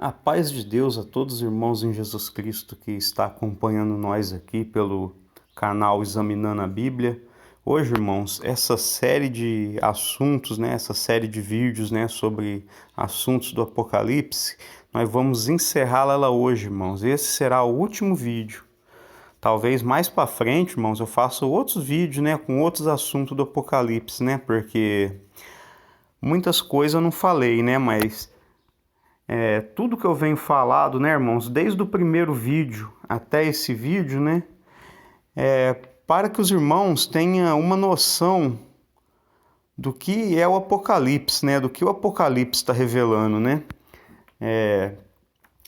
A paz de Deus a todos os irmãos em Jesus Cristo que está acompanhando nós aqui pelo canal Examinando a Bíblia. Hoje, irmãos, essa série de assuntos, essa série de vídeos, sobre assuntos do Apocalipse, nós vamos encerrá-la hoje, irmãos. Esse será o último vídeo. Talvez mais para frente, irmãos, eu faça outros vídeos, com outros assuntos do Apocalipse, porque muitas coisas eu não falei, mas tudo que eu venho falado, irmãos, desde o primeiro vídeo até esse vídeo, para que os irmãos tenham uma noção do que é o Apocalipse, do que o Apocalipse está revelando,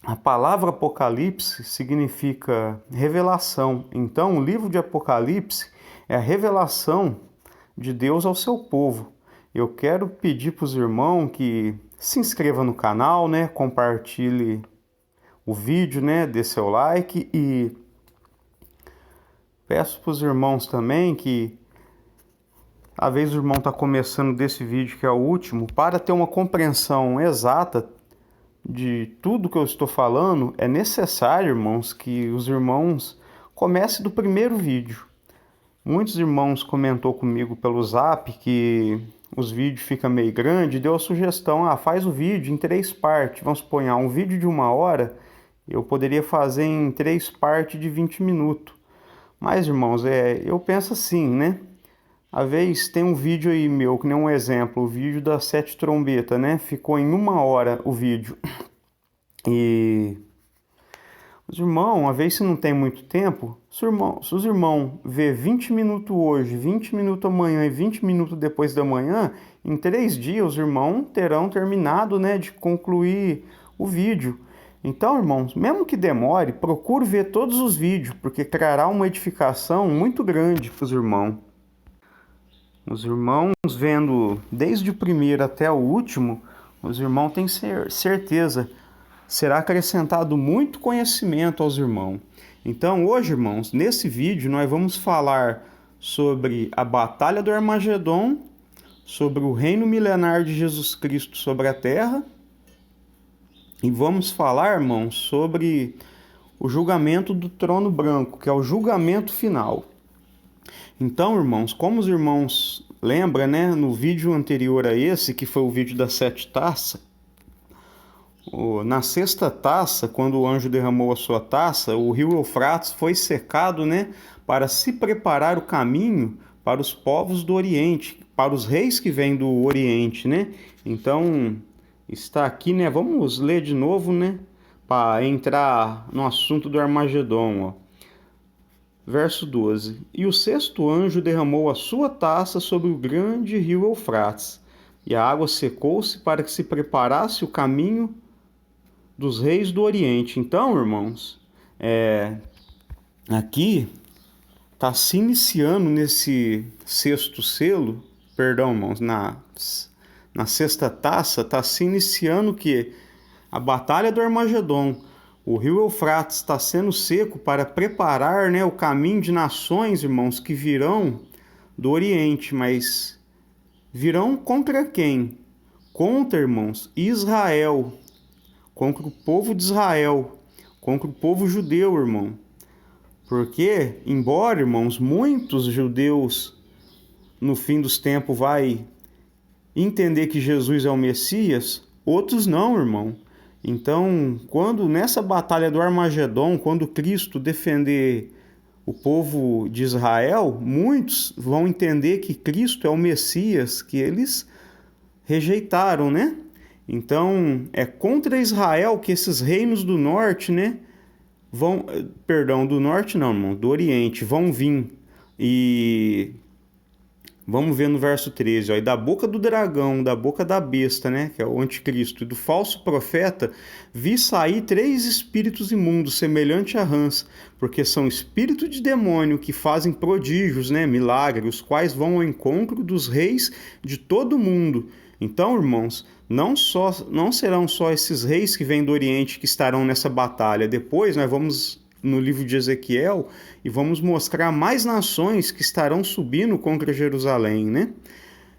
A palavra Apocalipse significa revelação. Então, o livro de Apocalipse é a revelação de Deus ao seu povo. Eu quero pedir para os irmãos que se inscreva no canal, compartilhe o vídeo, dê seu like e peço para os irmãos também que, às vezes o irmão está começando desse vídeo que é o último, para ter uma compreensão exata de tudo que eu estou falando, é necessário, irmãos, que os irmãos comecem do primeiro vídeo. Muitos irmãos comentou comigo pelo Zap que os vídeos ficam meio grandes, deu a sugestão, faz o vídeo em 3 partes, vamos supor, um vídeo de 1 hora, eu poderia fazer em 3 partes de 20 minutos. Mas, irmãos, eu penso assim, Às vezes tem um vídeo aí meu, que nem um exemplo, o vídeo das 7 trombetas, ficou em 1 hora o vídeo. E os irmãos, às vezes se não tem muito tempo, se os irmãos ver 20 minutos hoje, 20 minutos amanhã e 20 minutos depois da manhã, em 3 dias os irmãos terão terminado, de concluir o vídeo. Então, irmãos, mesmo que demore, procure ver todos os vídeos, porque trará uma edificação muito grande para os irmãos. Os irmãos vendo desde o primeiro até o último, os irmãos têm certeza, será acrescentado muito conhecimento aos irmãos. Então, hoje, irmãos, nesse vídeo nós vamos falar sobre a Batalha do Armagedon, sobre o reino milenar de Jesus Cristo sobre a terra, e vamos falar, irmãos, sobre o julgamento do trono branco, que é o julgamento final. Então, irmãos, como os irmãos lembram, no vídeo anterior a esse, que foi o vídeo das 7 taças, na 6ª taça, quando o anjo derramou a sua taça, o rio Eufrates foi secado, para se preparar o caminho para os povos do Oriente, para os reis que vêm do Oriente, Então, está aqui, vamos ler de novo, para entrar no assunto do Armagedon, Verso 12. E o 6º anjo derramou a sua taça sobre o grande rio Eufrates, e a água secou-se para que se preparasse o caminho dos reis do Oriente. Então, irmãos, aqui está se iniciando nesse 6º selo, perdão, irmãos, na 6ª taça, está se iniciando o quê? A Batalha do Armagedon. O rio Eufrates está sendo seco para preparar, o caminho de nações, irmãos, que virão do Oriente, mas virão contra quem? Contra, irmãos, Israel, contra o povo de Israel, contra o povo judeu, irmão. Porque, embora, irmãos, muitos judeus no fim dos tempos vai entender que Jesus é o Messias, outros não, irmão. Então, quando nessa batalha do Armagedon, quando Cristo defender o povo de Israel, muitos vão entender que Cristo é o Messias que eles rejeitaram, Então, é contra Israel que esses reinos do norte, do norte não, irmão, do Oriente, vão vir. E vamos ver no verso 13, e da boca do dragão, da boca da besta, que é o anticristo, e do falso profeta, vi sair 3 espíritos imundos, semelhante a rãs, porque são espíritos de demônio que fazem prodígios, milagres, os quais vão ao encontro dos reis de todo o mundo. Então, irmãos, não serão só esses reis que vêm do Oriente que estarão nessa batalha. Depois nós vamos no livro de Ezequiel e vamos mostrar mais nações que estarão subindo contra Jerusalém,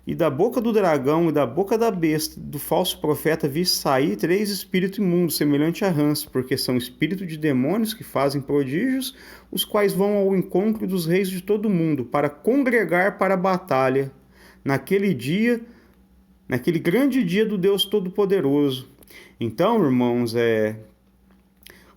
E da boca do dragão e da boca da besta, do falso profeta, vi sair 3 espíritos imundos, semelhante a rãs, porque são espíritos de demônios que fazem prodígios, os quais vão ao encontro dos reis de todo o mundo, para congregar para a batalha, naquele dia, naquele grande dia do Deus Todo-Poderoso. Então, irmãos,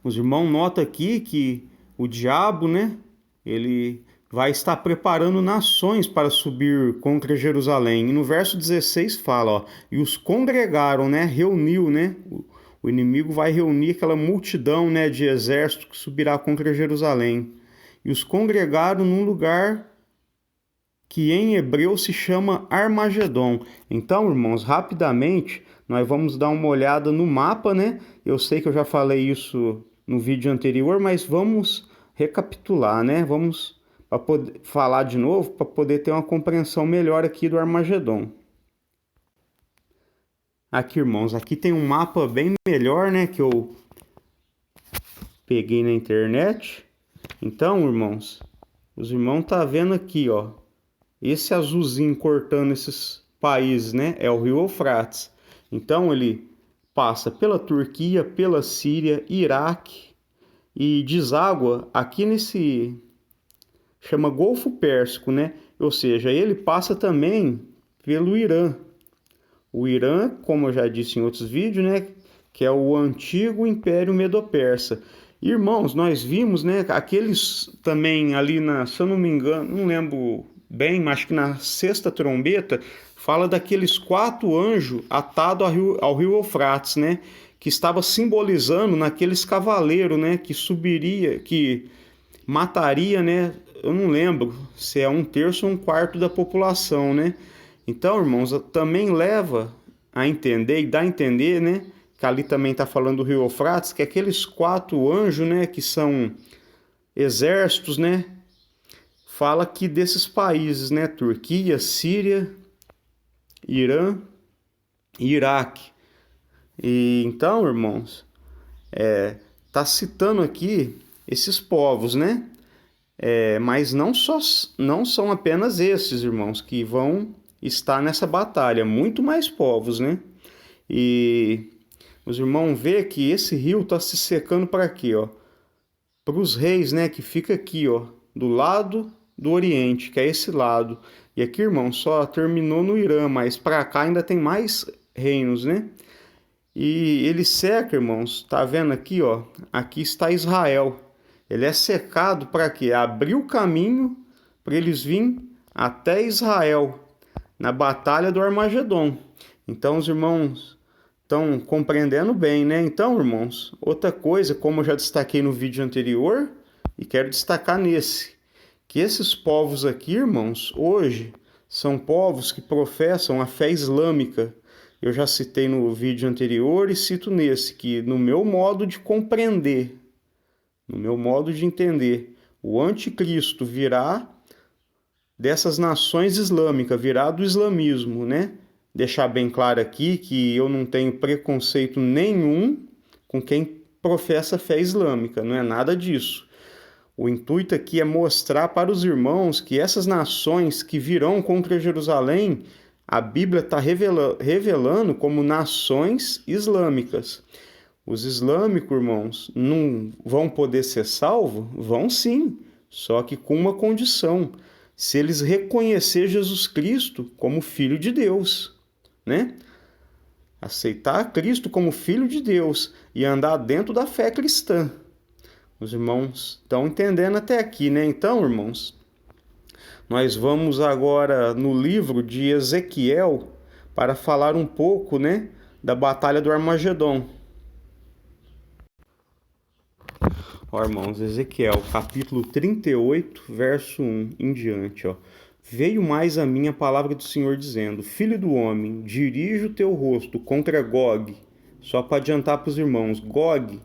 os irmãos notam aqui que o diabo, né, ele vai estar preparando nações para subir contra Jerusalém. E no verso 16 fala, ó, e os congregaram, né, reuniu, né, o inimigo vai reunir aquela multidão, né, de exército que subirá contra Jerusalém. E os congregaram num lugar que em hebreu se chama Armagedon. Então, irmãos, rapidamente, nós vamos dar uma olhada no mapa, né? Eu sei que eu já falei isso no vídeo anterior, mas vamos recapitular, né? Vamos para poder falar de novo, para poder ter uma compreensão melhor aqui do Armagedon. Aqui, irmãos, aqui tem um mapa bem melhor, né, que eu peguei na internet. Então, irmãos, os irmãos tá vendo aqui, ó, esse azulzinho cortando esses países, né, é o rio Eufrates. Então, ele passa pela Turquia, pela Síria, Iraque e deságua aqui nesse chama Golfo Pérsico, né? Ou seja, ele passa também pelo Irã. O Irã, como eu já disse em outros vídeos, né, que é o antigo Império Medo-Persa. Irmãos, nós vimos, né, aqueles também ali se eu não me engano, não lembro bem, mas acho que na sexta trombeta fala daqueles 4 anjos atados ao rio Eufrates, né, que estava simbolizando naqueles cavaleiros, né, que subiria, que mataria, né, eu não lembro se é 1/3 ou 1/4 da população, né? Então, irmãos, também leva a entender e dá a entender, né, que ali também está falando do rio Eufrates, que aqueles 4 anjos, né, que são exércitos, né, fala que desses países, né, Turquia, Síria, Irã e Iraque. E então, irmãos, tá citando aqui esses povos, né? Mas não são apenas esses, irmãos, que vão estar nessa batalha, muito mais povos, né? E os irmãos vê que esse rio está se secando para quê, ó? Para os reis, né? Que fica aqui, ó, do lado do Oriente, que é esse lado. E aqui, irmão, só terminou no Irã, mas para cá ainda tem mais reinos, né? E ele seca, irmãos, tá vendo aqui, ó? Aqui está Israel. Ele é secado para quê? Abrir o caminho para eles virem até Israel, na batalha do Armagedon. Então, os irmãos estão compreendendo bem, né? Então, irmãos, outra coisa, como eu já destaquei no vídeo anterior, e quero destacar nesse, que esses povos aqui, irmãos, hoje, são povos que professam a fé islâmica. Eu já citei no vídeo anterior e cito nesse, que no meu modo de compreender, no meu modo de entender, o anticristo virá dessas nações islâmicas, virá do islamismo, né? Deixar bem claro aqui que eu não tenho preconceito nenhum com quem professa fé islâmica, não é nada disso. O intuito aqui é mostrar para os irmãos que essas nações que virão contra Jerusalém, a Bíblia está revelando como nações islâmicas. Os islâmicos, irmãos, não vão poder ser salvos? Vão sim, só que com uma condição: se eles reconhecer Jesus Cristo como Filho de Deus, né? Aceitar Cristo como Filho de Deus e andar dentro da fé cristã. Os irmãos estão entendendo até aqui, né? Então, irmãos, nós vamos agora no livro de Ezequiel para falar um pouco, né, da batalha do Armagedon. Ó, irmãos, Ezequiel, capítulo 38, verso 1 em diante, ó. Veio mais a mim a palavra do Senhor dizendo: Filho do homem, dirige o teu rosto contra Gog. Só para adiantar para os irmãos, Gog,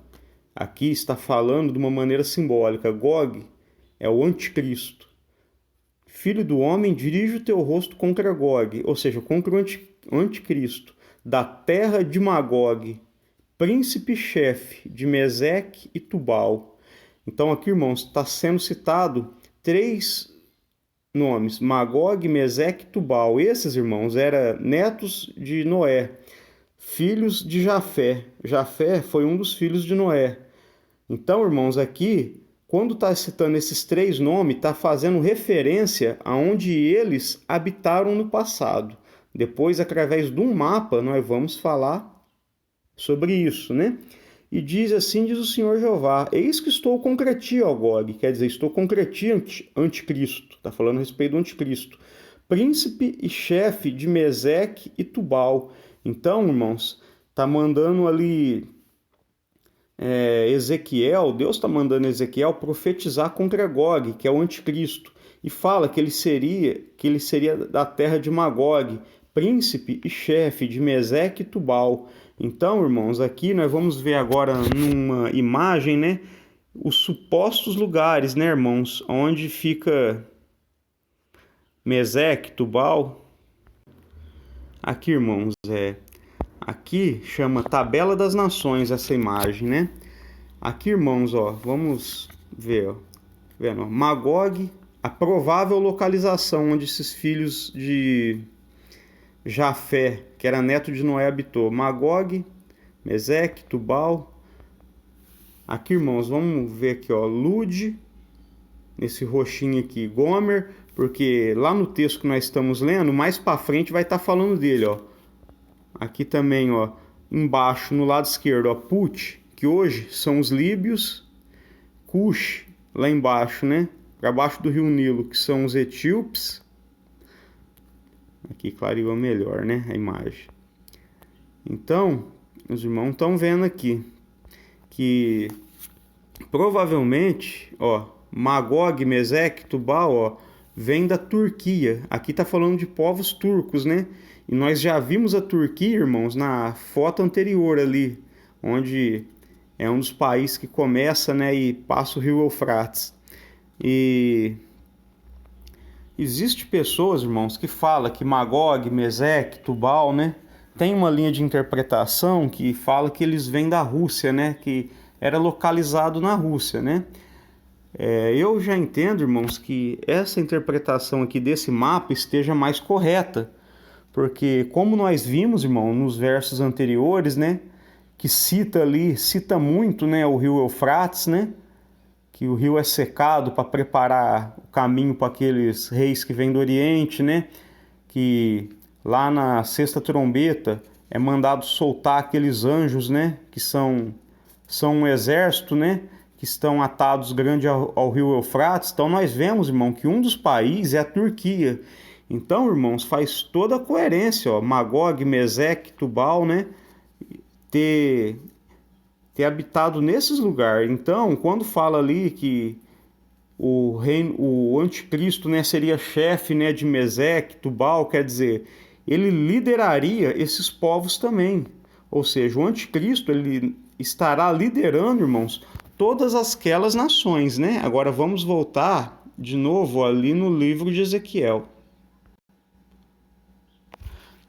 aqui está falando de uma maneira simbólica. Gog é o anticristo. Filho do homem, dirige o teu rosto contra Gog, ou seja, contra o anticristo, da terra de Magog, príncipe-chefe de Meseque e Tubal. Então aqui, irmãos, está sendo citado 3 nomes: Magog, Meseque e Tubal. Esses, irmãos, eram netos de Noé, filhos de Jafé. Jafé foi um dos filhos de Noé. Então, irmãos, aqui, quando está citando esses três nomes, está fazendo referência aonde eles habitaram no passado. Depois, através de um mapa, nós vamos falar sobre isso, né? E diz assim, diz o Senhor Jeová: eis que estou com ti, ó Gog, quer dizer, estou com ti, anticristo, está falando a respeito do anticristo, príncipe e chefe de Meseque e Tubal. Então, irmãos, está mandando ali Ezequiel, Deus está mandando Ezequiel profetizar contra Gog, que é o anticristo, e fala que ele seria da terra de Magog, príncipe e chefe de Meseque e Tubal. Então, irmãos, aqui nós vamos ver agora numa imagem, né, os supostos lugares, né, irmãos, onde fica Meseque, Tubal. Aqui, irmãos, aqui chama Tabela das Nações essa imagem, né? Aqui, irmãos, ó, vamos ver, ó, vendo, ó, Magog, a provável localização onde esses filhos de Jafé, que era neto de Noé, habitou. Magog, Meseque, Tubal. Aqui, irmãos, vamos ver aqui, ó, Lud, nesse roxinho aqui, Gomer, porque lá no texto que nós estamos lendo, mais para frente vai estar falando dele, ó. Aqui também, ó, embaixo, no lado esquerdo, ó, Put, que hoje são os líbios, Cush, lá embaixo, né, para baixo do rio Nilo, que são os etíopes. Aqui clareou melhor, né, a imagem. Então, os irmãos estão vendo aqui que provavelmente, ó, Magog, Meseque, Tubal, ó, vem da Turquia. Aqui está falando de povos turcos, né? E nós já vimos a Turquia, irmãos, na foto anterior ali, onde é um dos países que começa, né, e passa o rio Eufrates. E existe pessoas, irmãos, que falam que Magog, Meseque, Tubal, né, tem uma linha de interpretação que fala que eles vêm da Rússia, né, que era localizado na Rússia, né? Eu já entendo, irmãos, que essa interpretação aqui desse mapa esteja mais correta, porque como nós vimos, irmão, nos versos anteriores, né, que cita muito, né, o rio Eufrates, né, que o rio é secado para preparar o caminho para aqueles reis que vêm do Oriente, né, que lá na sexta trombeta é mandado soltar aqueles anjos, né, que são um exército, né, que estão atados grande ao rio Eufrates. Então nós vemos, irmão, que um dos países é a Turquia. Então, irmãos, faz toda a coerência, ó, Magog, Meseque, Tubal, né, ter habitado nesses lugares. Então, quando fala ali que o anticristo, né, seria chefe, né, de Meseque, Tubal, quer dizer, ele lideraria esses povos também. Ou seja, o anticristo, ele estará liderando, irmãos, todas aquelas nações, né? Agora vamos voltar de novo ali no livro de Ezequiel.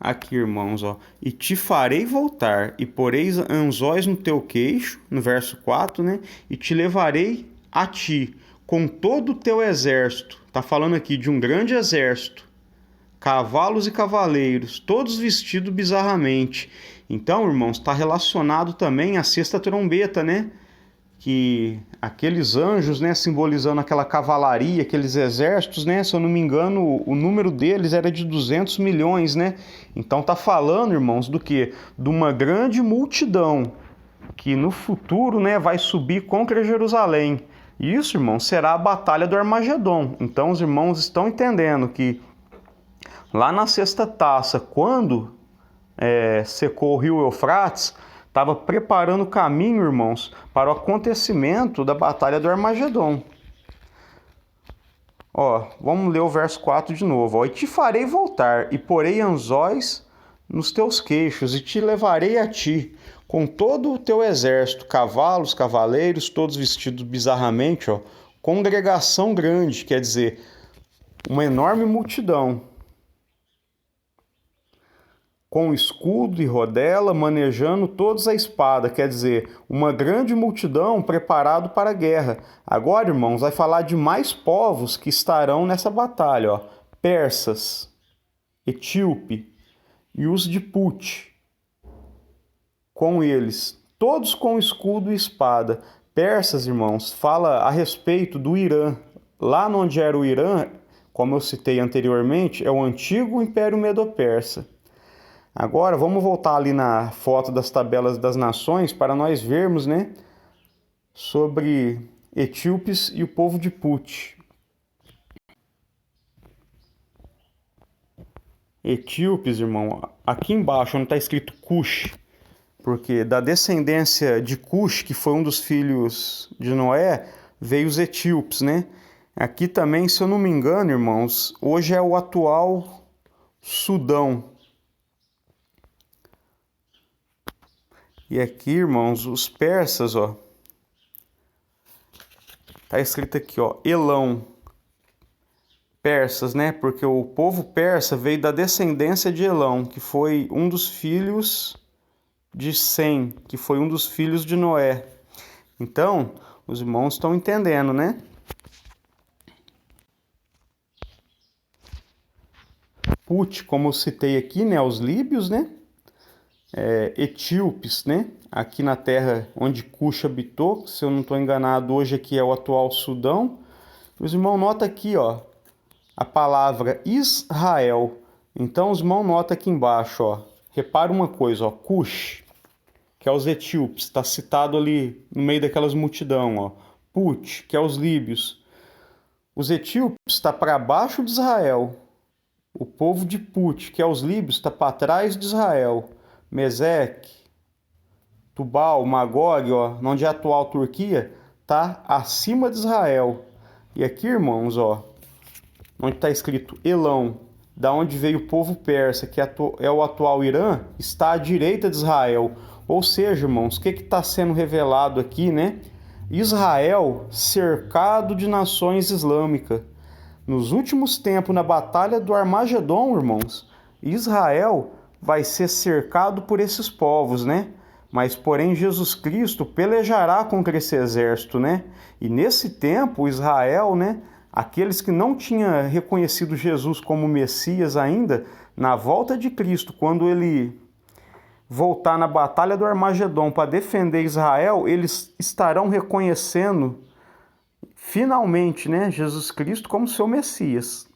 Aqui, irmãos, ó, e te farei voltar, e poreis anzóis no teu queixo, no verso 4, né? E te levarei a ti, com todo o teu exército. Tá falando aqui de um grande exército, cavalos e cavaleiros, todos vestidos bizarramente. Então, irmãos, está relacionado também à sexta trombeta, né? Que aqueles anjos, né, simbolizando aquela cavalaria, aqueles exércitos, né, se eu não me engano, o número deles era de 200 milhões, né? Então tá falando, irmãos, do quê? De uma grande multidão que no futuro, né, vai subir contra Jerusalém. E isso, irmãos, será a batalha do Armagedon. Então os irmãos estão entendendo que lá na sexta taça, quando secou o rio Eufrates, estava preparando o caminho, irmãos, para o acontecimento da batalha do Armagedon. Ó, vamos ler o verso 4 de novo. Ó, e te farei voltar, e porei anzóis nos teus queixos, e te levarei a ti, com todo o teu exército, cavalos, cavaleiros, todos vestidos bizarramente, ó, congregação grande, quer dizer, uma enorme multidão. com escudo e rodela, manejando todos a espada, quer dizer, uma grande multidão preparado para a guerra. Agora, irmãos, vai falar de mais povos que estarão nessa batalha, ó. Persas, etíope e os de Put, com eles, todos com escudo e espada. Persas, irmãos, fala a respeito do Irã. Lá onde era o Irã, como eu citei anteriormente, é o antigo Império Medo-Persa. Agora, vamos voltar ali na foto das tabelas das nações para nós vermos, né, sobre etíopes e o povo de Put. Etíopes, irmão, aqui embaixo onde está escrito Cush, porque da descendência de Cush, que foi um dos filhos de Noé, veio os etíopes, né? Aqui também, se eu não me engano, irmãos, hoje é o atual Sudão. E aqui, irmãos, os persas, ó, tá escrito aqui, ó, Elão, persas, né? Porque o povo persa veio da descendência de Elão, que foi um dos filhos de Sem, que foi um dos filhos de Noé. Então, os irmãos estão entendendo, né? Put, como eu citei aqui, né, os líbios, né? Etíopes, né? Aqui na terra onde Cush habitou, se eu não estou enganado, hoje aqui é o atual Sudão. Os irmãos notam aqui, ó, a palavra Israel. Então os irmãos notam aqui embaixo, ó. Repara uma coisa, ó, Cush, que é os etíopes, está citado ali no meio daquelas multidão, ó. Put, que é os líbios. Os etíopes está para baixo de Israel. O povo de Put, que é os líbios, está para trás de Israel. Meseque, Tubal, Magog, ó, onde é a atual Turquia, tá acima de Israel. E aqui, irmãos, ó, onde está escrito Elão, da onde veio o povo persa, que é o atual Irã, está à direita de Israel. Ou seja, irmãos, o que está sendo revelado aqui, né? Israel cercado de nações islâmicas. Nos últimos tempos, na batalha do Armagedon, irmãos, Israel vai ser cercado por esses povos, né? Mas, porém, Jesus Cristo pelejará contra esse exército, né? E nesse tempo, Israel, né? Aqueles que não tinham reconhecido Jesus como Messias ainda, na volta de Cristo, quando ele voltar na batalha do Armagedon para defender Israel, eles estarão reconhecendo finalmente, né, Jesus Cristo como seu Messias.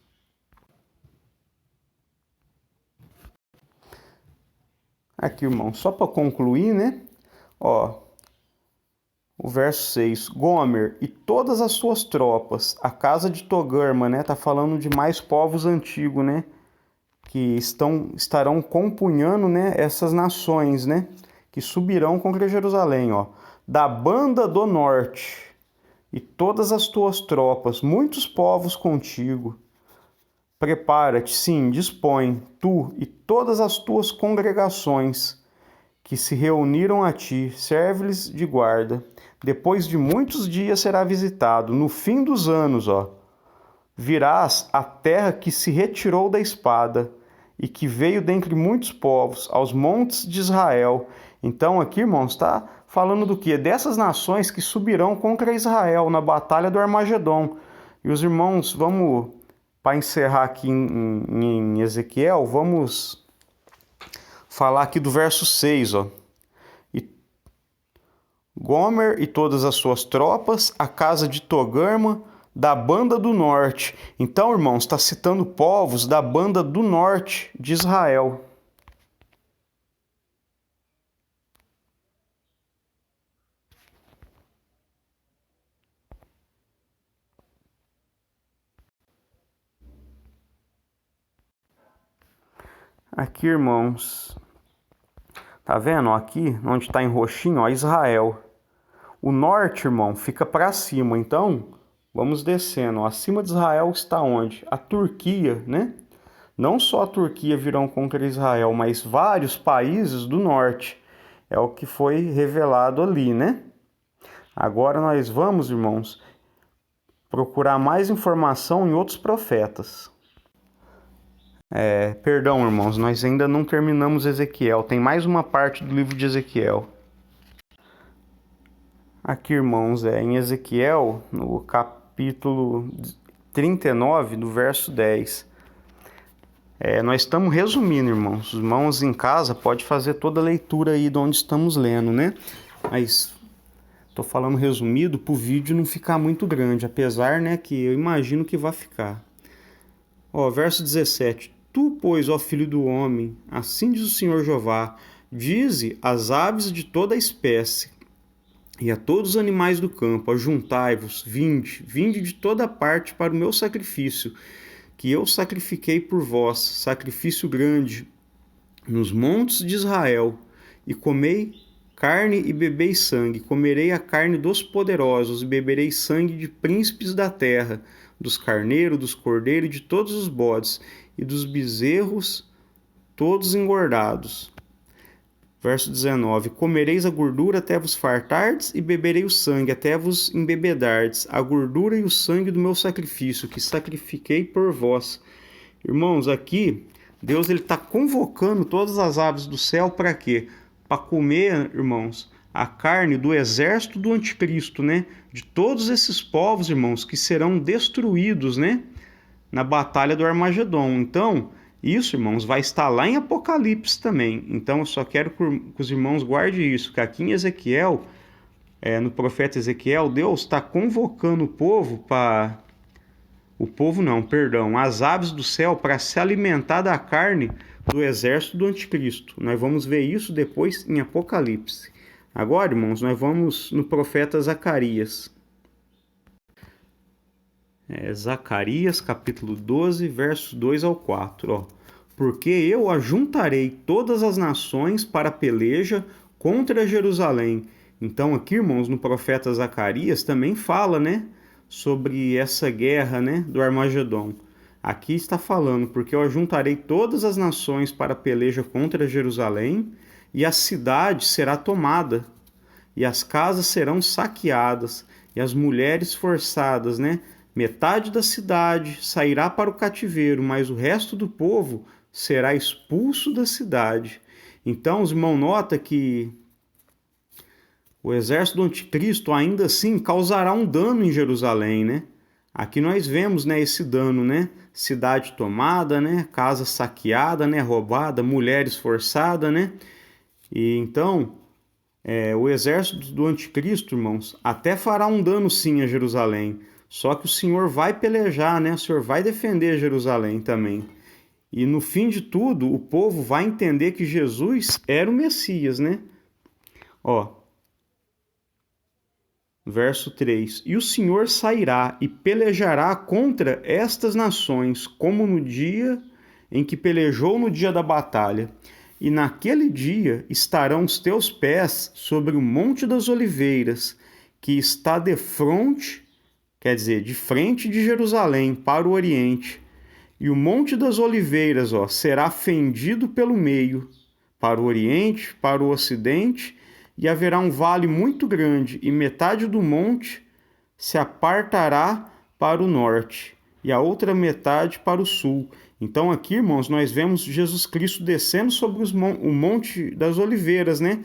Aqui, irmão, só para concluir, né? Ó, o verso 6. Gomer e todas as suas tropas, a casa de Togarma, né? Tá falando de mais povos antigos, né? Que estarão compunhando, né, essas nações, né? Que subirão contra Jerusalém, ó. Da banda do norte e todas as tuas tropas, muitos povos contigo. Prepara-te, sim, dispõe, tu e todas as tuas congregações que se reuniram a ti, serve-lhes de guarda. Depois de muitos dias será visitado, no fim dos anos, ó. Virás à terra que se retirou da espada e que veio dentre muitos povos, aos montes de Israel. Então aqui, irmãos, está falando do quê? Dessas nações que subirão contra Israel na batalha do Armagedon. E os irmãos, vamos, para encerrar aqui em Ezequiel, vamos falar aqui do verso 6, ó. Gomer e todas as suas tropas, a casa de Togarma, da banda do norte. Então, irmãos, está citando povos da banda do norte de Israel. Aqui, irmãos, tá vendo? Aqui, onde está em roxinho, ó, Israel. O norte, irmão, fica para cima. Então, vamos descendo. Acima de Israel está onde? A Turquia, né? Não só a Turquia virão contra Israel, mas vários países do norte. É o que foi revelado ali, né? Agora nós vamos, irmãos, procurar mais informação em outros profetas. Perdão, irmãos, nós ainda não terminamos Ezequiel. Tem mais uma parte do livro de Ezequiel. Aqui, irmãos, em Ezequiel, no capítulo 39, do verso 10. Nós estamos resumindo, irmãos. Os irmãos em casa podem fazer toda a leitura aí de onde estamos lendo, né? Mas estou falando resumido para o vídeo não ficar muito grande, apesar, né, que eu imagino que vai ficar. Verso 17. Tu, pois, ó filho do homem, assim diz o Senhor Jeová, dize às aves de toda a espécie e a todos os animais do campo, ajuntai-vos, vinde de toda parte para o meu sacrifício, que eu sacrifiquei por vós, sacrifício grande, nos montes de Israel, e comei carne e bebei sangue, comerei a carne dos poderosos, e beberei sangue de príncipes da terra, dos carneiros, dos cordeiros, de todos os bodes, e dos bezerros, todos engordados. Verso 19. Comereis a gordura até vos fartardes, e beberei o sangue até vos embebedardes, a gordura e o sangue do meu sacrifício, que sacrifiquei por vós. Irmãos, aqui, Deus está convocando todas as aves do céu para quê? Para comer, irmãos, a carne do exército do anticristo, né? De todos esses povos, irmãos, que serão destruídos, né? Na batalha do Armagedon. Então, isso, irmãos, vai estar lá em Apocalipse também. Então, eu só quero que os irmãos guardem isso, que aqui em Ezequiel, no profeta Ezequiel, Deus está convocando o povo para... as aves do céu para se alimentar da carne do exército do anticristo. Nós vamos ver isso depois em Apocalipse. Agora, irmãos, nós vamos no profeta Zacarias. Zacarias, capítulo 12, versos 2 ao 4. Porque eu ajuntarei todas as nações para a peleja contra Jerusalém. Então, aqui, irmãos, no profeta Zacarias também fala, né, sobre essa guerra, né, do Armagedon. Aqui está falando, porque eu ajuntarei todas as nações para a peleja contra Jerusalém, e a cidade será tomada, e as casas serão saqueadas, e as mulheres forçadas, né? Metade da cidade sairá para o cativeiro, mas o resto do povo será expulso da cidade. Então, os irmãos, nota que o exército do anticristo ainda assim causará um dano em Jerusalém, né? Aqui nós vemos, né, esse dano, né? Cidade tomada, né? Casa saqueada, né? Roubada, mulheres forçadas, né? E então, o exército do anticristo, irmãos, até fará um dano sim a Jerusalém. Só que o Senhor vai pelejar, né? O Senhor vai defender Jerusalém também. E no fim de tudo, o povo vai entender que Jesus era o Messias, né? Verso 3. E o Senhor sairá e pelejará contra estas nações, como no dia em que pelejou no dia da batalha. E naquele dia estarão os teus pés sobre o Monte das Oliveiras, que está de frente de Jerusalém, para o oriente. E o Monte das Oliveiras, será fendido pelo meio, para o oriente, para o ocidente, e haverá um vale muito grande, e metade do monte se apartará para o norte, e a outra metade para o sul. Então aqui, irmãos, nós vemos Jesus Cristo descendo sobre o Monte das Oliveiras, né?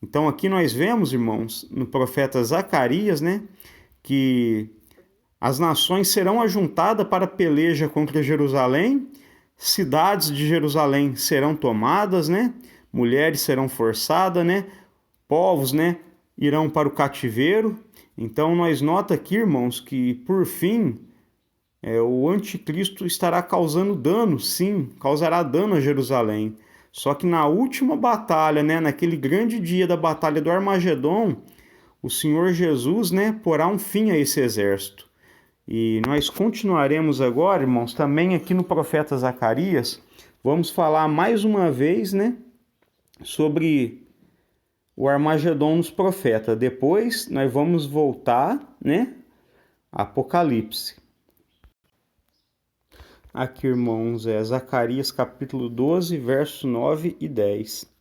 Então aqui nós vemos, irmãos, no profeta Zacarias, né, que as nações serão ajuntadas para a peleja contra Jerusalém, cidades de Jerusalém serão tomadas, né? Mulheres serão forçadas, né? Povos, né, irão para o cativeiro. Então nós nota aqui, irmãos, que por fim o anticristo estará causando dano, sim, causará dano a Jerusalém. Só que na última batalha, né, naquele grande dia da batalha do Armagedon, o Senhor Jesus, né, porá um fim a esse exército. E nós continuaremos agora, irmãos, também aqui no profeta Zacarias, vamos falar mais uma vez, né, sobre o Armagedon nos profetas. Depois nós vamos voltar, né, a Apocalipse. Aqui, irmãos, Zacarias capítulo 12, versos 9 e 10.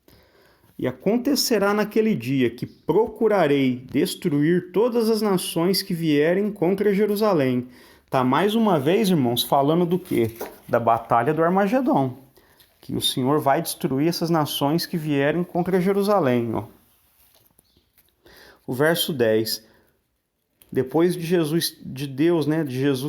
E acontecerá naquele dia que procurarei destruir todas as nações que vierem contra Jerusalém. Tá mais uma vez, irmãos, falando do quê? da batalha do Armagedon, que o Senhor vai destruir essas nações que vierem contra Jerusalém. Ó. O verso 10. Depois de Deus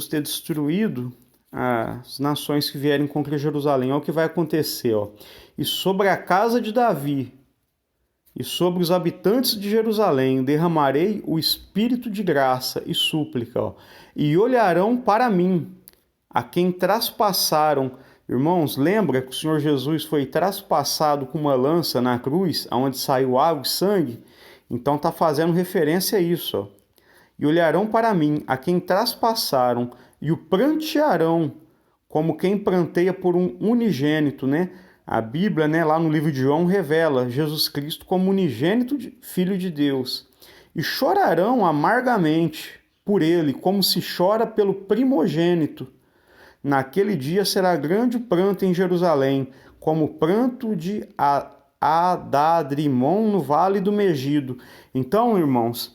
ter destruído as nações que vierem contra Jerusalém, olha o que vai acontecer. Ó. E sobre a casa de Davi e sobre os habitantes de Jerusalém derramarei o espírito de graça e súplica, ó, e olharão para mim, a quem traspassaram. Irmãos, lembra que o Senhor Jesus foi traspassado com uma lança na cruz, onde saiu água e sangue? Então está fazendo referência a isso. Ó. E olharão para mim, a quem traspassaram, e o prantearão, como quem pranteia por um unigênito, né? A Bíblia, né, lá no livro de João, revela Jesus Cristo como unigênito Filho de Deus. E chorarão amargamente por ele, como se chora pelo primogênito. Naquele dia será grande pranto em Jerusalém, como o pranto de Adadrimon no vale do Megido. Então, irmãos, o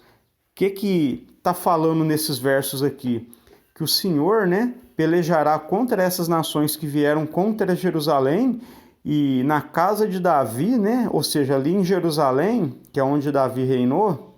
que está falando nesses versos aqui? Que o Senhor, né, pelejará contra essas nações que vieram contra Jerusalém, e na casa de Davi, né, ou seja, ali em Jerusalém, que é onde Davi reinou,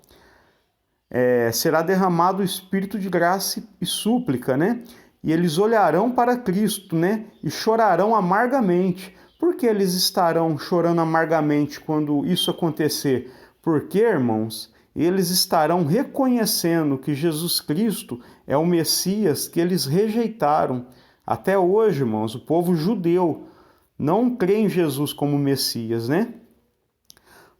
será derramado o espírito de graça e súplica, né? E eles olharão para Cristo, né, e chorarão amargamente. Por que eles estarão chorando amargamente quando isso acontecer? Porque, irmãos, eles estarão reconhecendo que Jesus Cristo é o Messias que eles rejeitaram. Até hoje, irmãos, o povo judeu não crê em Jesus como Messias, né?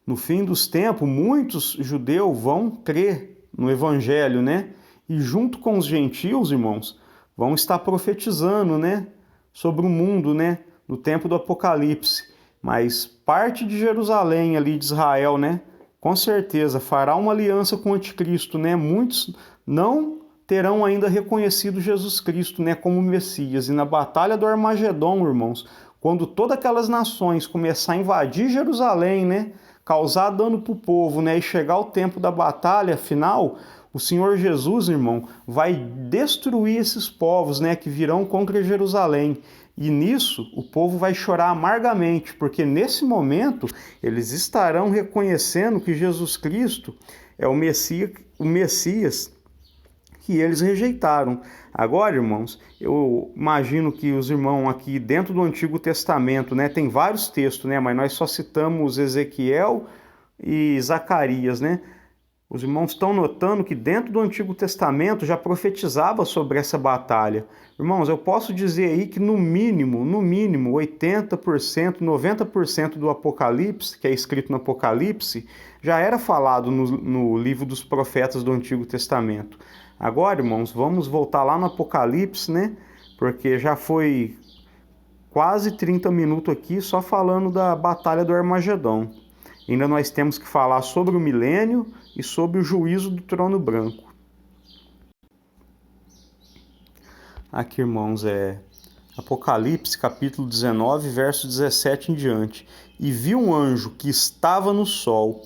No fim dos tempos, muitos judeus vão crer no Evangelho, né? E junto com os gentios, irmãos, vão estar profetizando, né? Sobre o mundo, né? No tempo do Apocalipse. Mas parte de Jerusalém ali, de Israel, né? Com certeza fará uma aliança com o anticristo, né? Muitos não terão ainda reconhecido Jesus Cristo, né, como Messias. E na batalha do Armagedon, irmãos, quando todas aquelas nações começar a invadir Jerusalém, né, causar dano para o povo, né, e chegar o tempo da batalha final, o Senhor Jesus, irmão, vai destruir esses povos, né, que virão contra Jerusalém. E nisso o povo vai chorar amargamente, porque nesse momento eles estarão reconhecendo que Jesus Cristo é o Messias que eles rejeitaram. Agora, irmãos, eu imagino que os irmãos aqui dentro do Antigo Testamento, né, tem vários textos, né, mas nós só citamos Ezequiel e Zacarias, né? Os irmãos estão notando que dentro do Antigo Testamento já profetizava sobre essa batalha. Irmãos, eu posso dizer aí que no mínimo, 80%, 90% do Apocalipse, que é escrito no Apocalipse, já era falado no livro dos profetas do Antigo Testamento. Agora, irmãos, vamos voltar lá no Apocalipse, né? Porque já foi quase 30 minutos aqui só falando da batalha do Armagedon. Ainda nós temos que falar sobre o milênio e sobre o juízo do trono branco. Aqui, irmãos, Apocalipse, capítulo 19, verso 17 em diante. E vi um anjo que estava no sol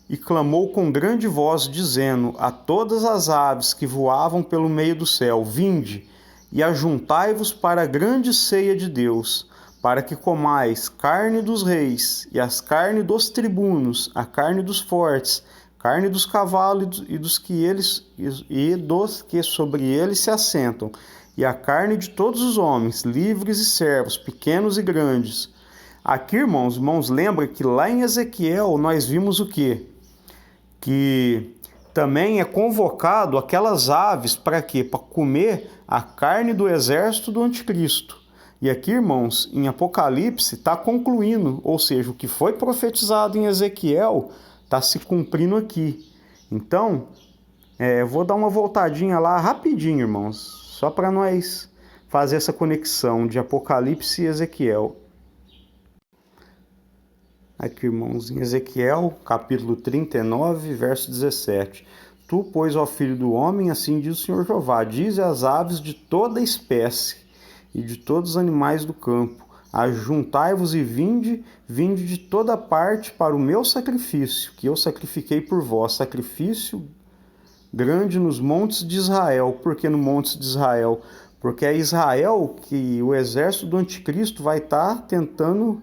e clamou com grande voz, dizendo a todas as aves que voavam pelo meio do céu: Vinde e ajuntai-vos para a grande ceia de Deus, para que comais carne dos reis, e as carnes dos tribunos, a carne dos fortes, carne dos cavalos e dos que sobre eles se assentam, e a carne de todos os homens, livres e servos, pequenos e grandes. Aqui, irmãos, lembra que lá em Ezequiel nós vimos o quê? Que também é convocado aquelas aves para quê? Para comer a carne do exército do anticristo. E aqui, irmãos, em Apocalipse está concluindo, ou seja, o que foi profetizado em Ezequiel está se cumprindo aqui. Então, vou dar uma voltadinha lá rapidinho, irmãos, só para nós fazer essa conexão de Apocalipse e Ezequiel. Aqui, irmãos, em Ezequiel, capítulo 39, verso 17. Tu, pois, ó filho do homem, assim diz o Senhor Jeová, dize às aves de toda espécie e de todos os animais do campo: ajuntai-vos e vinde de toda parte para o meu sacrifício, que eu sacrifiquei por vós, sacrifício grande nos montes de Israel. Por que no montes de Israel? porque é Israel que o exército do anticristo vai estar tentando